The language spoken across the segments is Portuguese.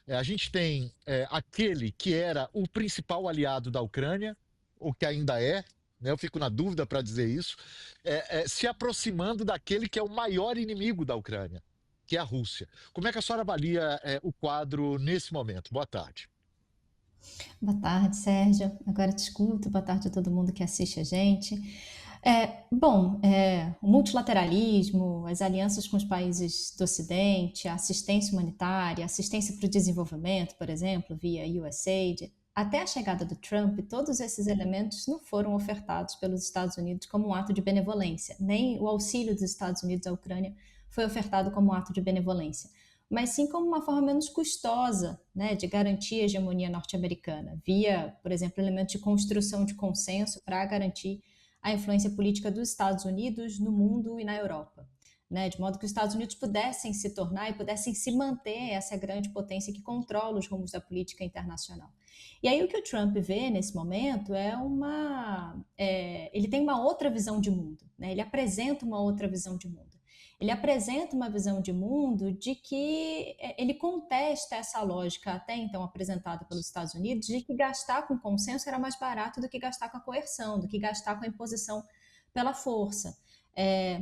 A gente tem aquele que era o principal aliado da Ucrânia, ou que ainda é, né, eu fico na dúvida para dizer isso, se aproximando daquele que é o maior inimigo da Ucrânia, que é a Rússia. Como é que a senhora avalia o quadro nesse momento? Boa tarde. Boa tarde, Sérgio. Agora te escuto. Boa tarde a todo mundo que assiste a gente. O multilateralismo, as alianças com os países do Ocidente, a assistência humanitária, assistência para o desenvolvimento, por exemplo, via USAID, até a chegada do Trump, todos esses elementos não foram ofertados pelos Estados Unidos como um ato de benevolência. Nem o auxílio dos Estados Unidos à Ucrânia foi ofertado como um ato de benevolência, mas sim como uma forma menos custosa, né, de garantir a hegemonia norte-americana, via, por exemplo, elementos de construção de consenso para garantir a influência política dos Estados Unidos no mundo e na Europa. Né, de modo que os Estados Unidos pudessem se tornar e pudessem se manter essa grande potência que controla os rumos da política internacional. E aí o que o Trump vê nesse momento ele tem uma outra visão de mundo, né, ele apresenta uma outra visão de mundo. Ele apresenta uma visão de mundo de que ele contesta essa lógica até então apresentada pelos Estados Unidos de que gastar com consenso era mais barato do que gastar com a coerção, do que gastar com a imposição pela força.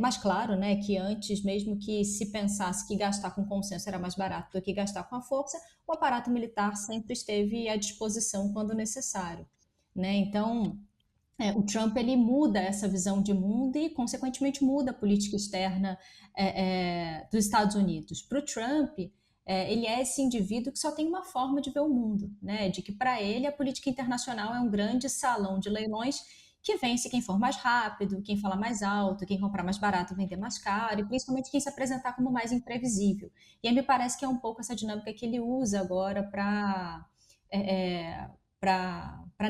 Mas claro, né, que antes mesmo que se pensasse que gastar com consenso era mais barato do que gastar com a força, o aparato militar sempre esteve à disposição quando necessário. Né? Então, o Trump ele muda essa visão de mundo e, consequentemente, muda a política externa dos Estados Unidos. Para o Trump, ele é esse indivíduo que só tem uma forma de ver o mundo, né? De que para ele a política internacional é um grande salão de leilões que vence quem for mais rápido, quem fala mais alto, quem comprar mais barato vender mais caro, e principalmente quem se apresentar como mais imprevisível. E aí me parece que é um pouco essa dinâmica que ele usa agora para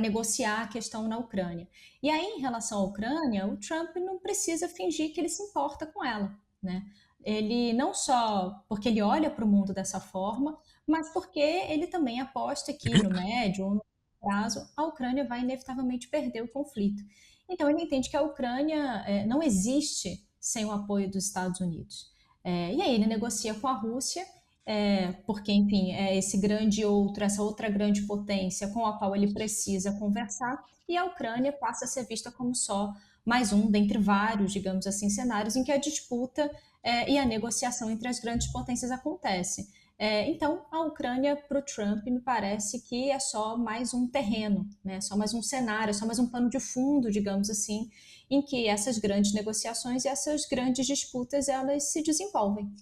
negociar a questão na Ucrânia. E aí, em relação à Ucrânia, o Trump não precisa fingir que ele se importa com ela, né? Ele não só porque ele olha para o mundo dessa forma, mas porque ele também aposta que no médio ou no prazo a Ucrânia vai inevitavelmente perder o conflito. Então ele entende que a Ucrânia não existe sem o apoio dos Estados Unidos. E aí ele negocia com a Rússia porque, enfim, é esse grande outro, essa outra grande potência com a qual ele precisa conversar, e a Ucrânia passa a ser vista como só mais um dentre vários, digamos assim, cenários em que a disputa e a negociação entre as grandes potências acontece. Então, a Ucrânia para o Trump me parece que é só mais um terreno, né? Só mais um cenário, é só mais um pano de fundo, digamos assim, em que essas grandes negociações e essas grandes disputas elas se desenvolvem.